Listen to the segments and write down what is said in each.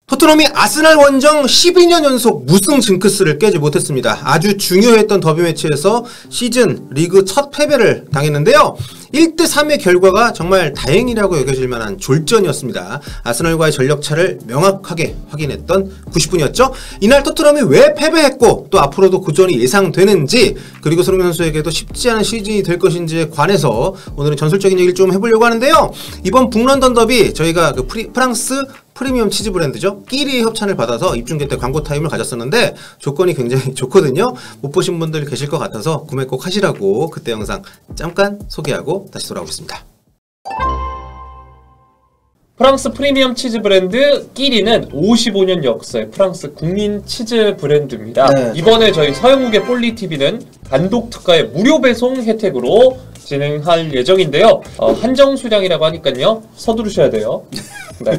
토트넘이 아스날 원정 12년 연속 무승 징크스를 깨지 못했습니다. 아주 중요했던 더비 매치에서 시즌 리그 첫 패배를 당했는데요. 1대3의 결과가 정말 다행이라고 여겨질 만한 졸전이었습니다. 아스날과의 전력차를 명확하게 확인했던 90분이었죠. 이날 토트넘이 왜 패배했고 또 앞으로도 고전이 예상되는지, 그리고 손흥민 선수에게도 쉽지 않은 시즌이 될 것인지에 관해서 오늘은 전술적인 얘기를 좀 해보려고 하는데요. 이번 북런던 더비 저희가 그 프랑스 프리미엄 치즈 브랜드죠. 끼리의 협찬을 받아서 입중계 때 광고 타임을 가졌었는데 조건이 굉장히 좋거든요. 못 보신 분들 계실 것 같아서 구매 꼭 하시라고 그때 영상 잠깐 소개하고 다시 돌아오겠습니다. 프랑스 프리미엄 치즈 브랜드 끼리는 55년 역사의 프랑스 국민 치즈 브랜드입니다. 네. 이번에 저희 서영욱의 폴리TV는 단독 특가의 무료 배송 혜택으로 진행할 예정인데요. 한정 수량이라고 하니까요. 서두르셔야 돼요. 네.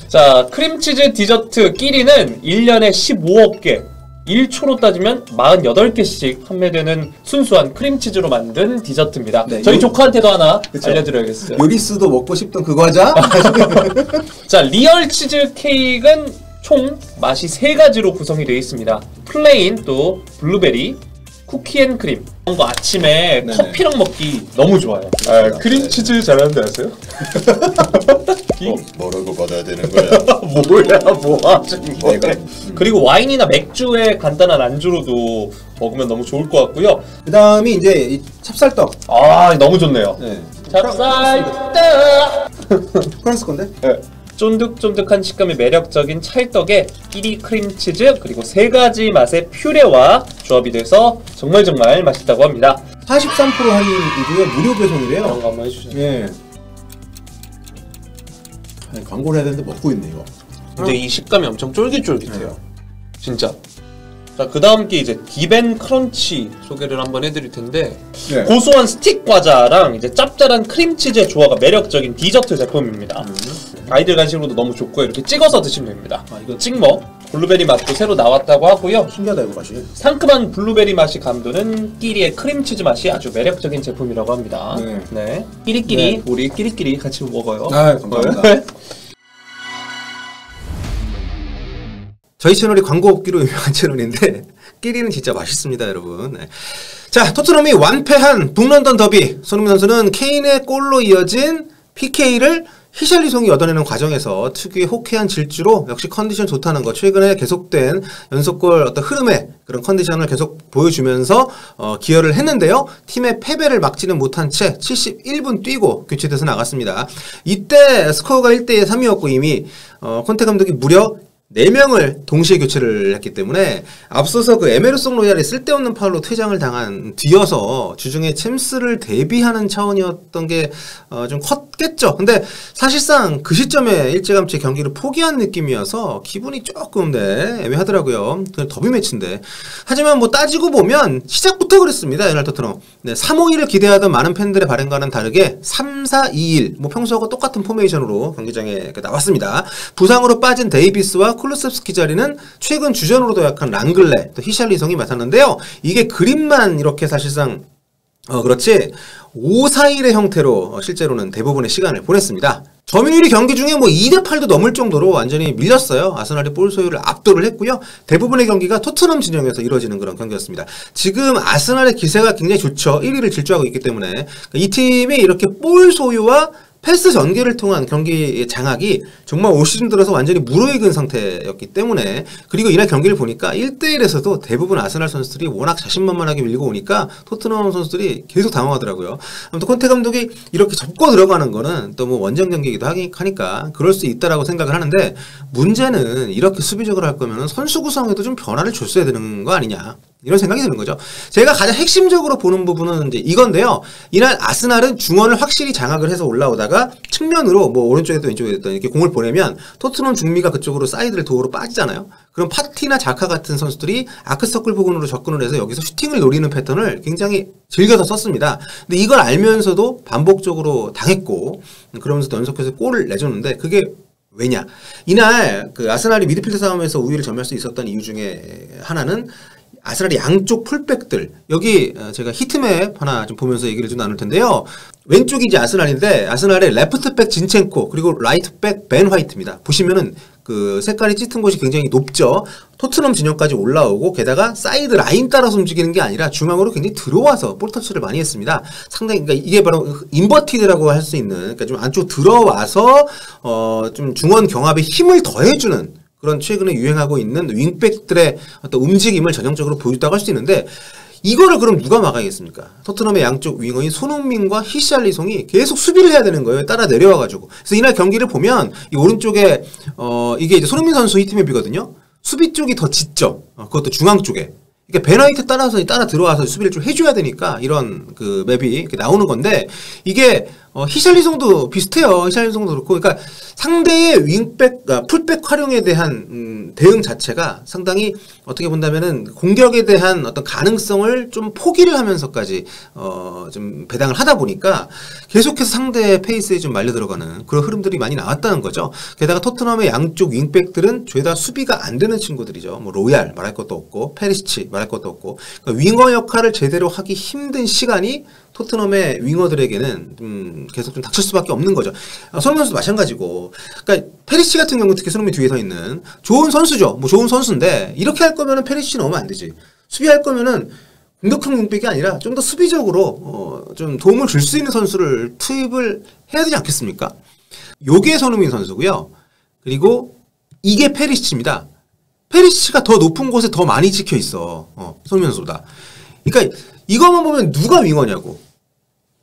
자, 크림치즈 디저트 끼리는 1년에 15억 개, 1초로 따지면 48개씩 판매되는 순수한 크림치즈로 만든 디저트입니다. 네, 저희 조카한테도 하나 알려드려야겠어요. 요리스도 먹고 싶던 그 과자? 자, 리얼 치즈 케이크는 총 맛이 3가지로 구성이 되어 있습니다. 플레인, 또 블루베리, 쿠키앤크림. 이런 거 아침에 네네. 커피랑 먹기 너무 좋아요. 아, 크림치즈 잘하는데 아세요? 뭐라고 받아야 되는 거야? 뭐야, 뭐야. 그리고 와인이나 맥주에 간단한 안주로도 먹으면 너무 좋을 것 같고요. 그 다음이 이제 이 찹쌀떡. 아, 너무 좋네요. 네. 찹쌀떡. 프랑스 건데? 네. 쫀득쫀득한 식감이 매력적인 찰떡에 끼리 크림치즈 그리고 3가지 맛의 퓨레와 조합이 돼서 정말 맛있다고 합니다. 43% 할인이고요. 무료 배송이래요. 그런 거 한번 해주세요. 네. 아니, 광고를 해야 되는데 먹고 있네 이거. 근데 이 식감이 엄청 쫄깃쫄깃해요. 진짜. 자, 그 다음 게 이제 딥앤 크런치 소개를 한번 해드릴 텐데 네. 고소한 스틱 과자랑 이제 짭짤한 크림치즈의 조화가 매력적인 디저트 제품입니다. 아이들 간식으로도 너무 좋고요. 이렇게 찍어서 드시면 됩니다. 아, 이거 찍먹. 블루베리 맛도 새로 나왔다고 하고요. 신기하다 이거 맛이. 상큼한 블루베리 맛이 감도는 끼리의 크림치즈 맛이 아주 매력적인 제품이라고 합니다. 네. 네. 끼리끼리 네. 우리 끼리끼리 같이 먹어요. 아, 감사합니다. 저희 채널이 광고 없기로 유명한 채널인데 끼리는 진짜 맛있습니다, 여러분. 네. 자, 토트넘이 완패한 북런던 더비. 손흥민 선수는 케인의 골로 이어진 PK를 히샬리송이 얻어내는 과정에서 특유의 호쾌한 질주로 역시 컨디션 좋다는 거, 최근에 계속된 연속골 어떤 흐름의 그런 컨디션을 계속 보여주면서 기여를 했는데요. 팀의 패배를 막지는 못한 채 71분 뛰고 교체돼서 나갔습니다. 이때 스코어가 1대 3이었고 이미 콘테 감독이 무려 4명을 동시에 교체를 했기 때문에 앞서서 그 에메르송 로얄이 쓸데없는 파울로 퇴장을 당한 뒤여서 주중에 챔스를 대비하는 차원이었던 게 좀 컸겠죠. 근데 사실상 그 시점에 일찌감치 경기를 포기한 느낌이어서 기분이 조금 애매하더라고요. 더비 매치인데. 하지만 뭐 따지고 보면 시작부터 그랬습니다. 이날 토트넘. 네, 3-5-1을 기대하던 많은 팬들의 바람과는 다르게 3-4-2-1 뭐 평소하고 똑같은 포메이션으로 경기장에 나왔습니다. 부상으로 빠진 데이비스와 쿨루셉스키 자리는 최근 주전으로 도약한 랑글레, 또 히샬리송이 맡았는데요. 이게 그림만 이렇게 사실상 그렇지 5-4-1의 형태로 실제로는 대부분의 시간을 보냈습니다. 점유율이 경기 중에 뭐 2대8도 넘을 정도로 완전히 밀렸어요. 아스날이 볼 소유를 압도를 했고요. 대부분의 경기가 토트넘 진영에서 이루어지는 그런 경기였습니다. 지금 아스날의 기세가 굉장히 좋죠. 1위를 질주하고 있기 때문에 이 팀이 이렇게 볼 소유와 패스 전개를 통한 경기의 장악이 정말 올 시즌 들어서 완전히 무르익은 상태였기 때문에, 그리고 이날 경기를 보니까 1대1에서도 대부분 아스날 선수들이 워낙 자신만만하게 밀고 오니까 토트넘 선수들이 계속 당황하더라고요. 아무튼 콘테 감독이 이렇게 접고 들어가는 거는 또 뭐 원정 경기이기도 하니까 그럴 수 있다라고 생각을 하는데, 문제는 이렇게 수비적으로 할 거면 선수 구성에도 좀 변화를 줬어야 되는 거 아니냐, 이런 생각이 드는 거죠. 제가 가장 핵심적으로 보는 부분은 이제 이건데요. 이날 아스날은 중원을 확실히 장악을 해서 올라오다가 측면으로 뭐 오른쪽에도 왼쪽에도 이렇게 공을 보내면 토트넘 중미가 그쪽으로 사이드를 도우로 빠지잖아요. 그럼 파티나 자카 같은 선수들이 아크서클 부근으로 접근을 해서 여기서 슈팅을 노리는 패턴을 굉장히 즐겨서 썼습니다. 근데 이걸 알면서도 반복적으로 당했고, 그러면서 연속해서 골을 내줬는데 그게 왜냐? 이날 그 아스날이 미드필드 싸움에서 우위를 점할 수 있었던 이유 중에 하나는 아스날의 양쪽 풀백들, 여기 제가 히트맵 하나 좀 보면서 얘기를 좀 나눌 텐데요. 왼쪽이 이제 아스날인데 아스날의 레프트백 진첸코 그리고 라이트백 벤 화이트입니다. 보시면은 그 색깔이 짙은 곳이 굉장히 높죠. 토트넘 진영까지 올라오고 게다가 사이드 라인 따라서 움직이는 게 아니라 중앙으로 굉장히 들어와서 볼 터치를 많이 했습니다. 상당히 그러니까 이게 바로 인버티드라고 할 수 있는 그러니까 좀 안쪽 들어와서 좀 중원 경합에 힘을 더해주는 그런 최근에 유행하고 있는 윙백들의 어떤 움직임을 전형적으로 보여줬다고 할 수 있는데 이거를 그럼 누가 막아야겠습니까? 토트넘의 양쪽 윙어인 손흥민과 히샬리송이 계속 수비를 해야 되는 거예요. 따라 내려와가지고. 그래서 이날 경기를 보면 이 오른쪽에 이게 이제 손흥민 선수 이 팀의 비거든요. 수비 쪽이 더 짙죠. 그것도 중앙 쪽에. 그러니까 베나이트 따라서 따라 들어와서 수비를 좀 해줘야 되니까 이런 그 맵이 이렇게 나오는 건데 이게 히샬리송도 비슷해요. 히샬리송도 그렇고 그러니까 상대의 윙백, 풀백 활용에 대한 대응 자체가 상당히 어떻게 본다면은 공격에 대한 어떤 가능성을 좀 포기를 하면서까지 좀 배당을 하다 보니까 계속해서 상대의 페이스에 좀 말려 들어가는 그런 흐름들이 많이 나왔다는 거죠. 게다가 토트넘의 양쪽 윙백들은 죄다 수비가 안 되는 친구들이죠. 뭐 로얄 말할 것도 없고 페리시치 말할 것도 없고 그러니까 윙어 역할을 제대로 하기 힘든 시간이 토트넘의 윙어들에게는 계속 좀 닥칠 수밖에 없는 거죠. 손흥민 선수도 마찬가지고. 그러니까 페리시 같은 경우 특히 손흥민 뒤에 서 있는 좋은 선수죠. 뭐 좋은 선수인데 이렇게 할 거면은 페리시 넣으면 안 되지. 수비할 거면은 공격형 윙백이 아니라 좀 더 수비적으로 좀 도움을 줄 수 있는 선수를 투입을 해야 되지 않겠습니까? 요게 손흥민 선수고요. 그리고 이게 페리시치입니다. 페리시치가 더 높은 곳에 더 많이 찍혀 있어. 손흥민 선수보다. 그러니까 이것만 보면 누가 윙어냐고.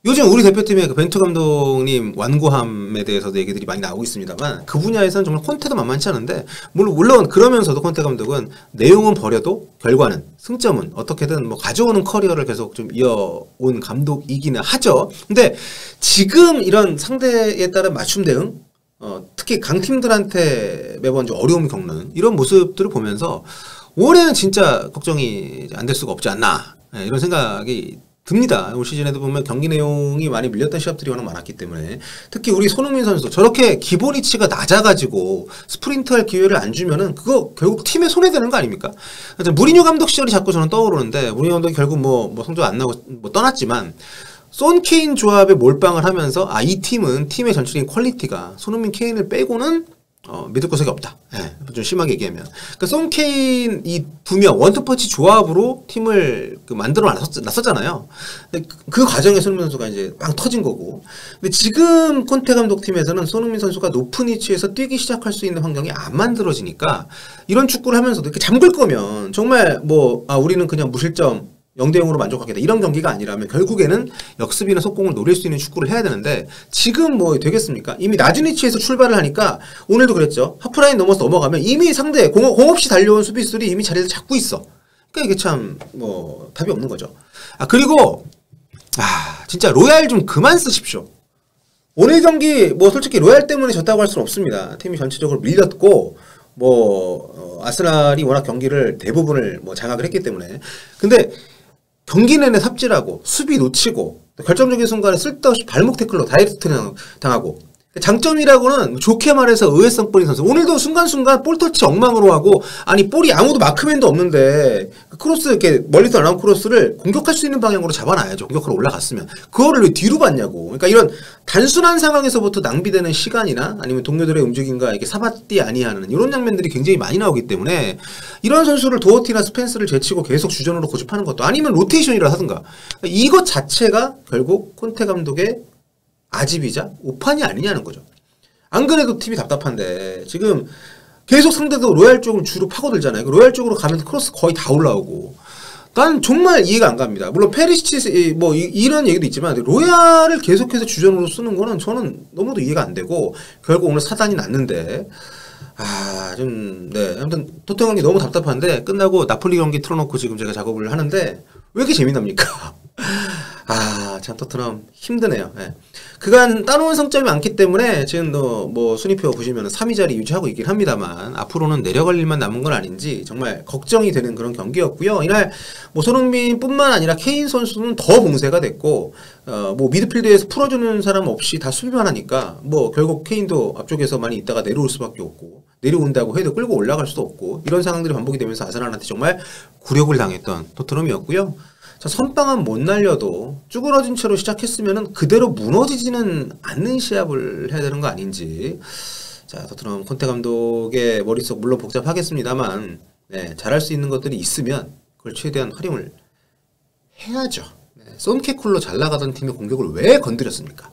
요즘 우리 대표팀의 그 벤투 감독님 완고함에 대해서도 얘기들이 많이 나오고 있습니다만 그 분야에서는 정말 콘테도 만만치 않은데 물론 그러면서도 콘테 감독은 내용은 버려도 결과는 승점은 어떻게든 뭐 가져오는 커리어를 계속 좀 이어온 감독이기는 하죠. 근데 지금 이런 상대에 따른 맞춤 대응 특히 강팀들한테 매번 좀 어려움을 겪는 이런 모습들을 보면서 올해는 진짜 걱정이 안 될 수가 없지 않나 이런 생각이 듭니다. 올 시즌에도 보면 경기 내용이 많이 밀렸던 시합들이 워낙 많았기 때문에 특히 우리 손흥민 선수 저렇게 기본 위치가 낮아가지고 스프린트할 기회를 안 주면은 그거 결국 팀에 손해되는 거 아닙니까? 무리뉴 감독 시절이 자꾸 저는 떠오르는데 무리뉴 감독이 결국 뭐 성적 안 나고 뭐 떠났지만 쏜 케인 조합에 몰빵을 하면서 이 팀은 팀의 전체적인 퀄리티가 손흥민 케인을 빼고는 믿을 구석이 없다. 예, 좀 심하게 얘기하면. 그러니까 송 케인 이 두 명 원투펀치 조합으로 팀을 만들어 놨었잖아요. 그 과정에 손흥민 선수가 이제 빵 터진 거고. 근데 지금 콘테 감독 팀에서는 손흥민 선수가 높은 위치에서 뛰기 시작할 수 있는 환경이 안 만들어지니까 이런 축구를 하면서도 이렇게 잠글 거면 정말 우리는 그냥 무실점 0대 0으로 만족하겠다. 이런 경기가 아니라면 결국에는 역습이나 속공을 노릴 수 있는 축구를 해야 되는데 지금 뭐 되겠습니까? 이미 낮은 위치에서 출발을 하니까 오늘도 그랬죠. 하프라인 넘어서 넘어가면 이미 상대 공 없이 달려온 수비수들이 이미 자리를 잡고 있어. 그러니까 이게 참 답이 없는 거죠. 그리고 진짜 로얄 좀 그만 쓰십시오. 오늘 경기 솔직히 로얄 때문에 졌다고 할 수는 없습니다. 팀이 전체적으로 밀렸고 아스날이 워낙 경기를 대부분을 장악을 했기 때문에. 근데 경기 내내 삽질하고 수비 놓치고 결정적인 순간에 쓸데없이 발목 태클로 다이렉트 당하고 장점이라고는 좋게 말해서 의외성 뿌린 선수. 오늘도 순간순간 볼 터치 엉망으로 하고 볼이 아무도 마크맨도 없는데 크로스 이렇게 멀리서 나온 크로스를 공격할 수 있는 방향으로 잡아놔야죠. 공격으로 올라갔으면. 그거를 왜 뒤로 봤냐고. 그러니까 이런 단순한 상황에서부터 낭비되는 시간이나 아니면 동료들의 움직임과 이렇게 사바띠 아니하는 이런 장면들이 굉장히 많이 나오기 때문에 이런 선수를 도어티나 스펜스를 제치고 계속 주전으로 고집하는 것도 아니면 로테이션이라 하든가 이것 자체가 결국 콘테 감독의 아집이자 오판이 아니냐는 거죠. 안 그래도 팀이 답답한데 지금 계속 상대도 로얄 쪽을 주로 파고들잖아요. 로얄 쪽으로 가면서 크로스 거의 다 올라오고 난 정말 이해가 안 갑니다. 물론 페리시치 이런 얘기도 있지만 로얄을 계속해서 주전으로 쓰는 거는 저는 너무도 이해가 안 되고 결국 오늘 사단이 났는데 아무튼 토트넘이 너무 답답한데 끝나고 나폴리 경기 틀어놓고 지금 제가 작업을 하는데 왜 이렇게 재미납니까? 참 토트넘 힘드네요. 예. 그간 따놓은 성점이 많기 때문에 지금 순위표 보시면 3위 자리 유지하고 있긴 합니다만 앞으로는 내려갈 일만 남은 건 아닌지 정말 걱정이 되는 그런 경기였고요. 이날 손흥민뿐만 아니라 케인 선수는 더 봉쇄가 됐고 미드필드에서 풀어주는 사람 없이 다 수비만 하니까 결국 케인도 앞쪽에서 많이 있다가 내려올 수밖에 없고 내려온다고 해도 끌고 올라갈 수도 없고 이런 상황들이 반복이 되면서 아스날한테 정말 굴욕을 당했던 토트넘이었고요. 선빵은 못 날려도 쭈그러진 채로 시작했으면 그대로 무너지지는 않는 시합을 해야 되는 거 아닌지 자, 토트넘 콘테 감독의 머릿속 물론 복잡하겠습니다만 네, 잘할 수 있는 것들이 있으면 그걸 최대한 활용을 해야죠. 네, 쏜케쿨로 잘 나가던 팀의 공격을 왜 건드렸습니까?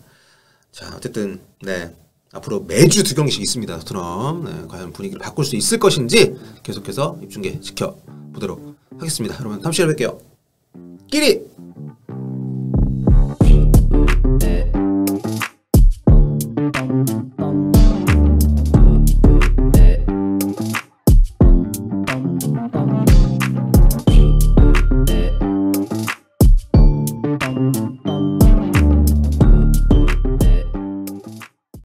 자, 어쨌든 네, 앞으로 매주 2경기씩 있습니다. 토트넘. 네, 과연 분위기를 바꿀 수 있을 것인지 계속해서 입중계 지켜보도록 하겠습니다. 여러분 다음 시간에 뵐게요. 끼리!